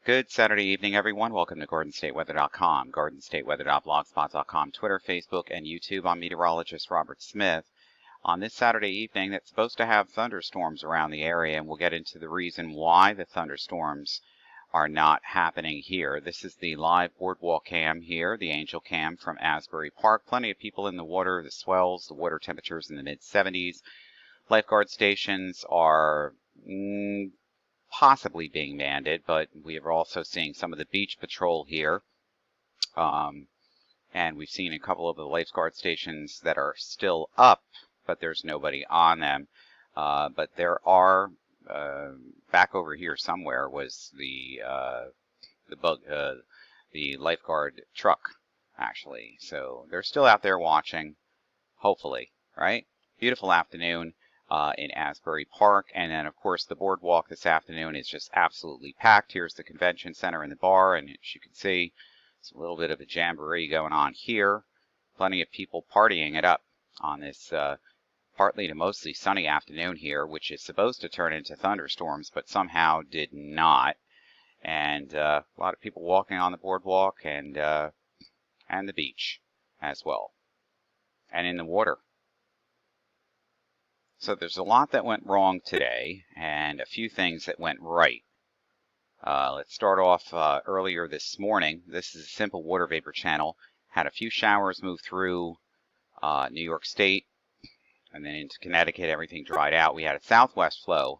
Good Saturday evening, everyone. Welcome to GordonStateWeather.com, GordonStateWeather.blogspot.com, Twitter, Facebook, and YouTube. I'm meteorologist Robert Smith. On this Saturday evening, that's supposed to have thunderstorms around the area, and we'll get into the reason why the thunderstorms are not happening here. This is the live boardwalk cam here, the Angel Cam from Asbury Park. Plenty of people in the water, the swells, the water temperatures in the mid-70s. Lifeguard stations are possibly being manned, but we are also seeing some of the beach patrol here. And we've seen a couple of the lifeguard stations that are still up, but there's nobody on them. But there are, back over here somewhere was the lifeguard truck, actually. So they're still out there watching, hopefully, right? Beautiful afternoon in Asbury Park, and then of course the boardwalk this afternoon is just absolutely packed. Here's the convention center and the bar, and as you can see, it's a little bit of a jamboree going on here. Plenty of people partying it up on this partly to mostly sunny afternoon here, which is supposed to turn into thunderstorms, but somehow did not. And a lot of people walking on the boardwalk and the beach as well, and in the water. So there's a lot that went wrong today and a few things that went right. Let's start off earlier this morning. This is a simple water vapor channel. Had a few showers move through New York State and then into Connecticut. Everything dried out. We had a southwest flow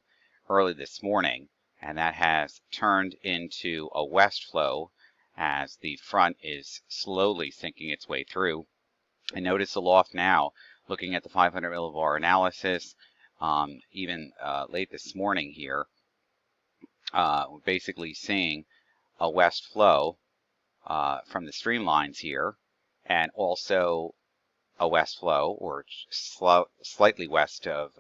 early this morning, and that has turned into a west flow as the front is slowly sinking its way through. And notice aloft now, looking at the 500 millibar analysis, even late this morning here, we're basically seeing a west flow from the streamlines here, and also a west flow, or slightly west of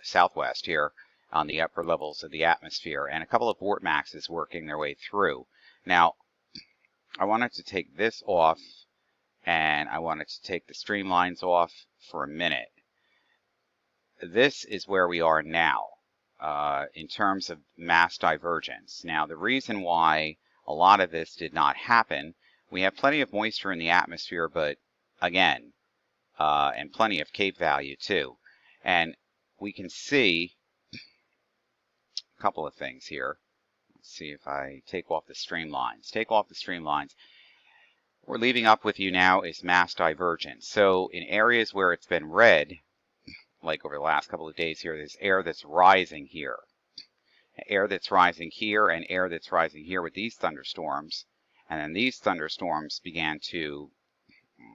southwest here on the upper levels of the atmosphere, and a couple of vortexes working their way through. Now, I wanted to take this off, and I wanted to take the streamlines off for a minute. This is where we are now in terms of mass divergence. Now, the reason why a lot of this did not happen, we have plenty of moisture in the atmosphere, but again, and plenty of Cape value too. And we can see a couple of things here. Let's see if I take off the streamlines. Take off the streamlines. What we're leaving up with you now is mass divergence. So in areas where it's been red, like over the last couple of days here, there's air that's rising here. Air that's rising here and air that's rising here with these thunderstorms. And then these thunderstorms began to,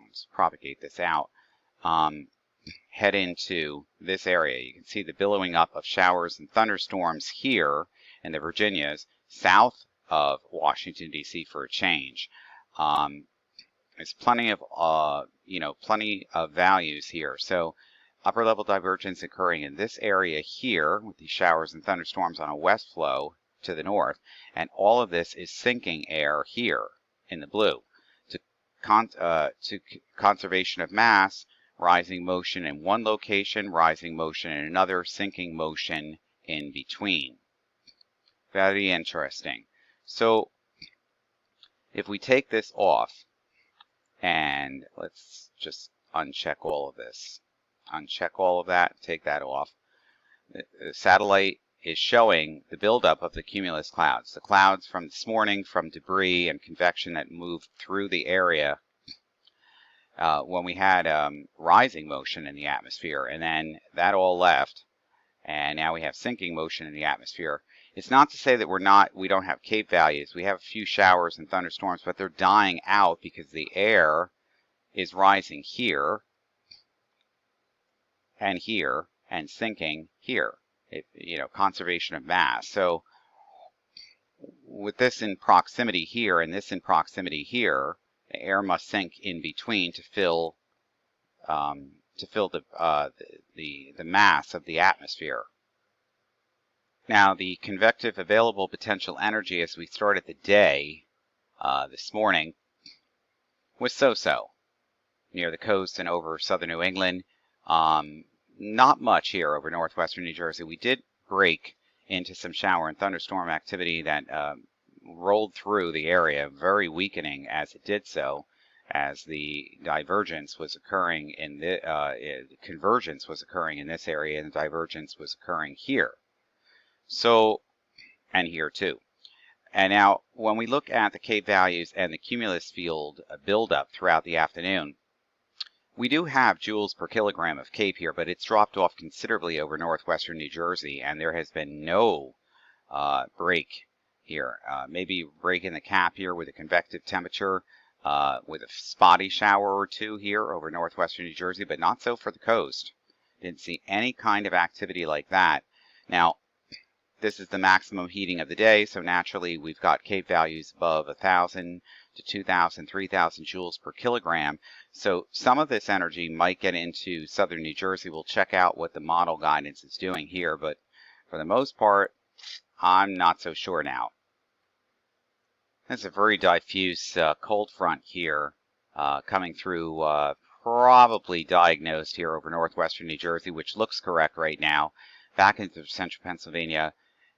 let's propagate this out, head into this area. You can see the billowing up of showers and thunderstorms here in the Virginias, south of Washington, D.C. for a change. There's plenty of, plenty of values here. So upper level divergence occurring in this area here with these showers and thunderstorms on a west flow to the north. And all of this is sinking air here in the blue. To conservation of mass, rising motion in one location, rising motion in another, sinking motion in between. Very interesting. So if we take this off, and let's just uncheck all of this. Uncheck all of that, take that off. The satellite is showing the buildup of the cumulus clouds. The clouds from this morning from debris and convection that moved through the area when we had rising motion in the atmosphere, and then that all left, and now we have sinking motion in the atmosphere. It's not to say that we don't have Cape values. We have a few showers and thunderstorms, but they're dying out because the air is rising here and sinking here. Conservation of mass. So with this in proximity here and this in proximity here, the air must sink in between to fill the mass of the atmosphere. Now, the convective available potential energy as we started the day this morning was so-so near the coast and over southern New England. Not much here over northwestern New Jersey. We did break into some shower and thunderstorm activity that rolled through the area, very weakening as it did so, as the divergence was occurring in the convergence was occurring in this area, and the divergence was occurring here. So, and here too. And now, when we look at the CAPE values and the cumulus field buildup throughout the afternoon, we do have joules per kilogram of CAPE here, but it's dropped off considerably over northwestern New Jersey, and there has been no break here. Maybe break in the cap here with a convective temperature, with a spotty shower or two here over northwestern New Jersey, but not so for the coast. Didn't see any kind of activity like that. Now, this is the maximum heating of the day, so naturally we've got CAPE values above 1,000 to 2,000, 3,000 joules per kilogram. So some of this energy might get into southern New Jersey. We'll check out what the model guidance is doing here, but for the most part, I'm not so sure now. There's a very diffuse cold front here coming through, probably diagnosed here over northwestern New Jersey, which looks correct right now, back into central Pennsylvania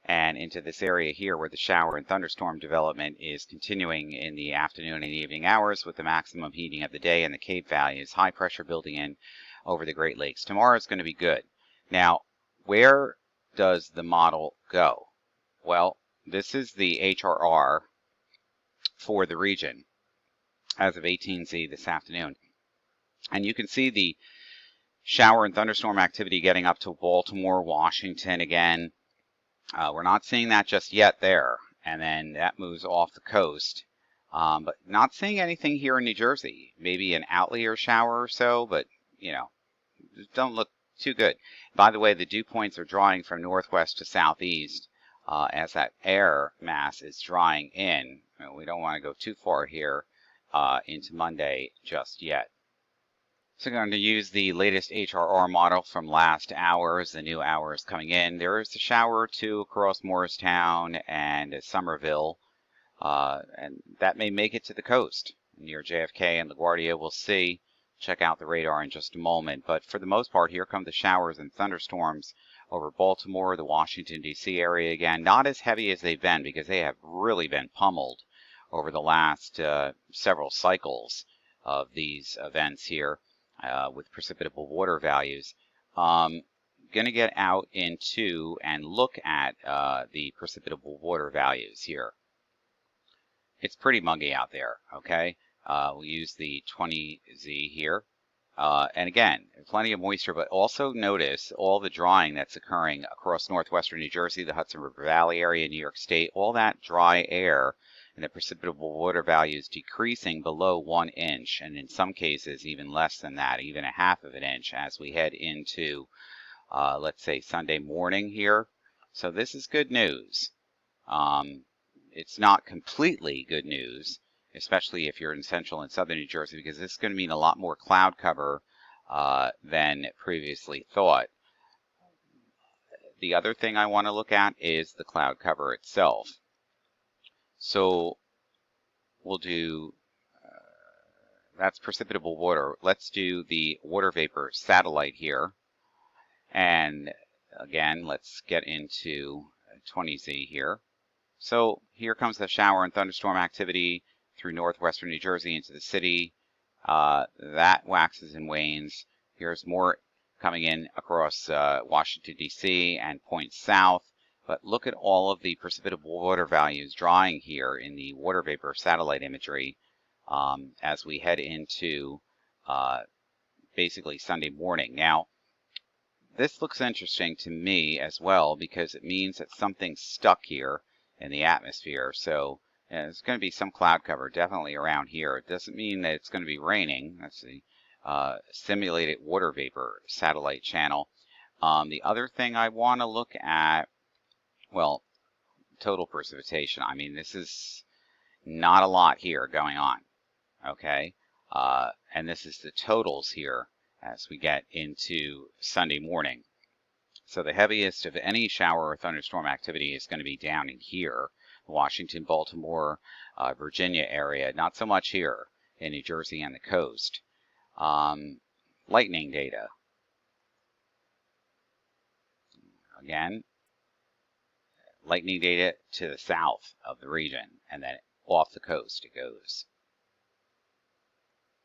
and into this area here where the shower and thunderstorm development is continuing in the afternoon and evening hours with the maximum heating of the day and the CAPE values, high pressure building in over the Great Lakes. Tomorrow is going to be good. Now, where does the model go? Well, this is the HRR for the region as of 18Z this afternoon. And you can see the shower and thunderstorm activity getting up to Baltimore, Washington again. We're not seeing that just yet there. And then that moves off the coast. But not seeing anything here in New Jersey. Maybe an outlier shower or so, but, you know, don't look too good. By the way, the dew points are drawing from northwest to southeast as that air mass is drying in. We don't want to go too far here into Monday just yet. So I'm going to use the latest HRR model from last hour as the new hour is coming in. There is a shower or two across Morristown and Somerville, and that may make it to the coast near JFK and LaGuardia. We'll see. Check out the radar in just a moment. But for the most part, here come the showers and thunderstorms over Baltimore, the Washington, D.C. area again. Not as heavy as they've been because they have really been pummeled over the last several cycles of these events here. With precipitable water values. Going to get out into and look at the precipitable water values here. It's pretty muggy out there, okay? We'll use the 20Z here. And again, plenty of moisture, but also notice all the drying that's occurring across northwestern New Jersey, the Hudson River Valley area, New York State, all that dry air and the precipitable water values decreasing below 1 inch, and in some cases even less than that, even a half of an inch as we head into, let's say, Sunday morning here. So this is good news. It's not completely good news, especially if you're in central and southern New Jersey, because this is going to mean a lot more cloud cover than previously thought. The other thing I want to look at is the cloud cover itself. So we'll do, that's precipitable water. Let's do the water vapor satellite here. And again, let's get into 20Z here. So here comes the shower and thunderstorm activity through northwestern New Jersey into the city. That waxes and wanes. Here's more coming in across Washington, D.C. and points south. But look at all of the precipitable water values drying here in the water vapor satellite imagery as we head into basically Sunday morning. Now, this looks interesting to me as well because it means that something's stuck here in the atmosphere. So there's going to be some cloud cover definitely around here. It doesn't mean that it's going to be raining. That's the simulated water vapor satellite channel. The other thing I want to look at, well, total precipitation. I mean, this is not a lot here going on, okay? And this is the totals here as we get into Sunday morning. So the heaviest of any shower or thunderstorm activity is going to be down in here, Washington, Baltimore, Virginia area. Not so much here in New Jersey and the coast. Lightning data. Again, lightning data to the south of the region, and then off the coast it goes.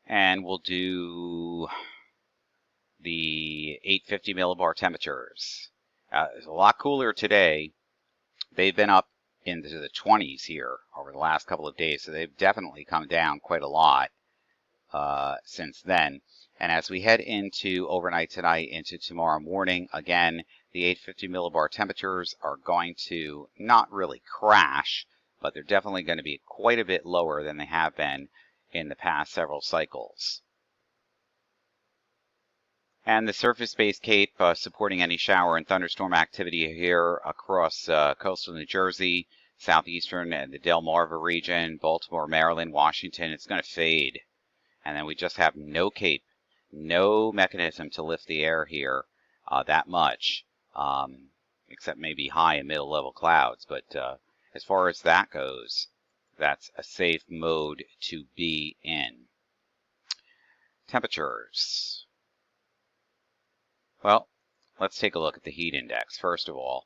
And we'll do the 850 millibar temperatures. It's a lot cooler today. They've been up into the 20s here over the last couple of days, so they've definitely come down quite a lot since then. And as we head into overnight tonight into tomorrow morning, again, the 850 millibar temperatures are going to not really crash, but they're definitely going to be quite a bit lower than they have been in the past several cycles. And the surface-based CAPE supporting any shower and thunderstorm activity here across coastal New Jersey, southeastern and the Delmarva region, Baltimore, Maryland, Washington. It's going to fade. And then we just have no CAPE, no mechanism to lift the air here that much, except maybe high and middle level clouds. But as far as that goes, that's a safe mode to be in. Temperatures. Well, let's take a look at the heat index. First of all,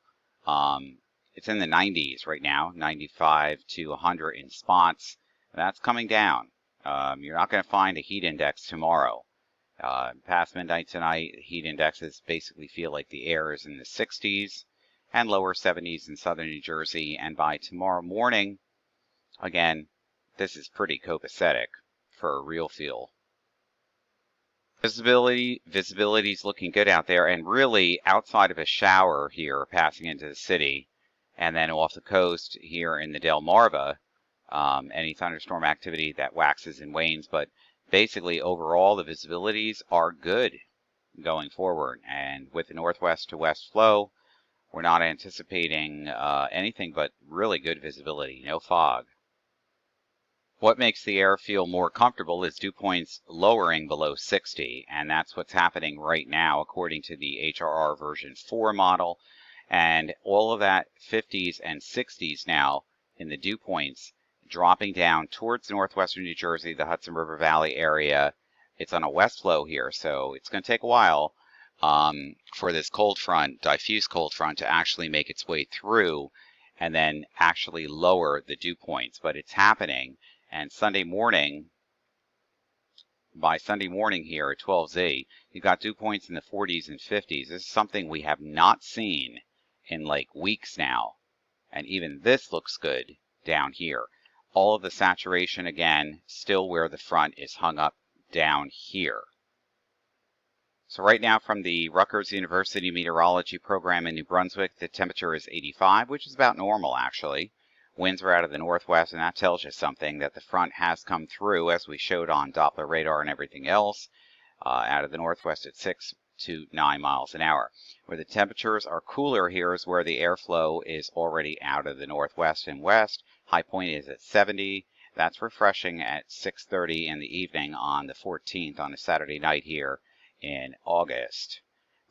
it's in the 90s right now, 95 to 100 in spots. That's coming down. You're not going to find a heat index tomorrow. Past midnight tonight, the heat indexes basically feel like the air is in the 60s and lower 70s in southern New Jersey. And by tomorrow morning, again, this is pretty copacetic for a real feel. Visibility is looking good out there, and really outside of a shower here passing into the city, and then off the coast here in the Delmarva, any thunderstorm activity that waxes and wanes, but basically overall the visibilities are good going forward. And with the northwest to west flow, we're not anticipating anything but really good visibility, no fog. What makes the air feel more comfortable is dew points lowering below 60, and that's what's happening right now according to the HRR version 4 model. And all of that 50s and 60s now in the dew points dropping down towards northwestern New Jersey, the Hudson River Valley area. It's on a west flow here, so it's going to take a while for this cold front, diffuse cold front, to actually make its way through and then actually lower the dew points. But it's happening. And Sunday morning, by Sunday morning here at 12Z, you've got dew points in the 40s and 50s. This is something we have not seen in like weeks now. And even this looks good down here. All of the saturation, again, still where the front is hung up down here. So right now from the Rutgers University Meteorology Program in New Brunswick, the temperature is 85, which is about normal actually. Winds are out of the northwest, and that tells you something, that the front has come through, as we showed on Doppler radar and everything else, out of the northwest at 6 to 9 miles an hour. Where the temperatures are cooler here is where the airflow is already out of the northwest and west. High point is at 70. That's refreshing at 6:30 in the evening on the 14th on a Saturday night here in August.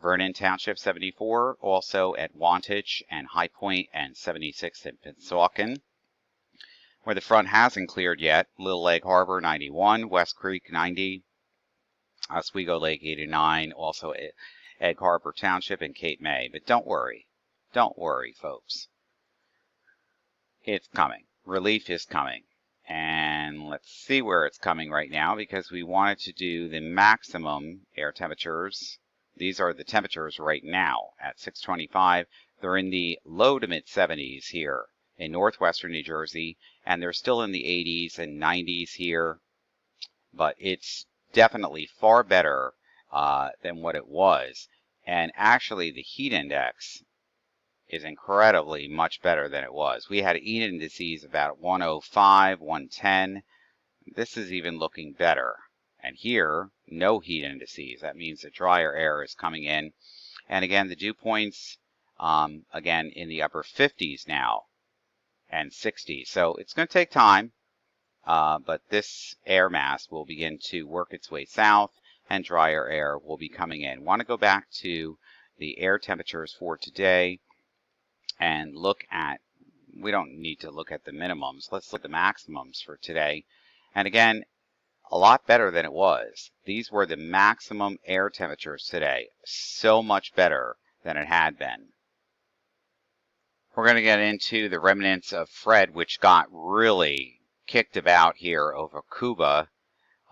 Vernon Township 74, also at Wantage and High Point, and 76 at Pensauken. Where the front hasn't cleared yet, Little Egg Harbor 91, West Creek 90, Oswego Lake 89, also at Egg Harbor Township and Cape May. But don't worry, folks. It's coming. Relief is coming. And let's see where it's coming right now, because we wanted to do the maximum air temperatures. These are the temperatures right now at 625. They're in the low to mid 70s here in northwestern New Jersey, and they're still in the 80s and 90s here. But it's definitely far better than what it was. And actually the heat index is incredibly much better than it was. We had heat indices about 105, 110. This is even looking better. And here, no heat indices. That means the drier air is coming in. And again, the dew points, again, in the upper 50s now and 60s. So it's going to take time, but this air mass will begin to work its way south, and drier air will be coming in. Want to go back to the air temperatures for today and look at, we don't need to look at the minimums. Let's look at the maximums for today. And again, a lot better than it was. These were the maximum air temperatures today. So much better than it had been. We're going to get into the remnants of Fred, which got really kicked about here over Cuba.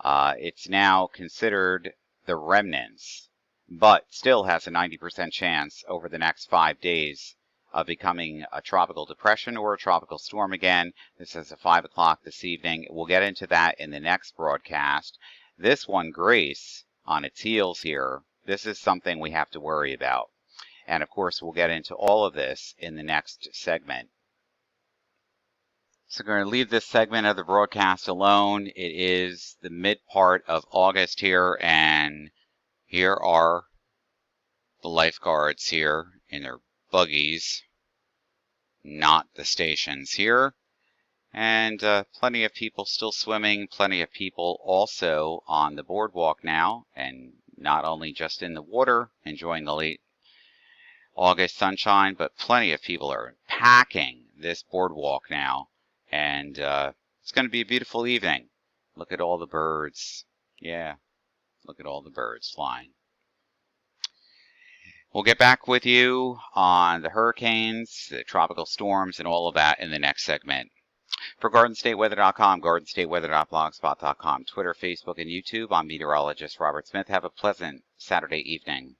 It's now considered the remnants, but still has a 90% chance over the next 5 days of becoming a tropical depression or a tropical storm again. This is at 5 o'clock this evening. We'll get into that in the next broadcast. This one, Grace, on its heels here, this is something we have to worry about. And of course, we'll get into all of this in the next segment. So we're going to leave this segment of the broadcast alone. It is the mid part of August here, and here are the lifeguards here in their buggies, not the stations here. And plenty of people still swimming, plenty of people also on the boardwalk now, and not only just in the water, enjoying the late August sunshine, but plenty of people are packing this boardwalk now. And it's going to be a beautiful evening. Look at all the birds. Yeah, look at all the birds flying. We'll get back with you on the hurricanes, the tropical storms, and all of that in the next segment. For GardenStateWeather.com, GardenStateWeather.blogspot.com, Twitter, Facebook, and YouTube, I'm meteorologist Robert Smith. Have a pleasant Saturday evening.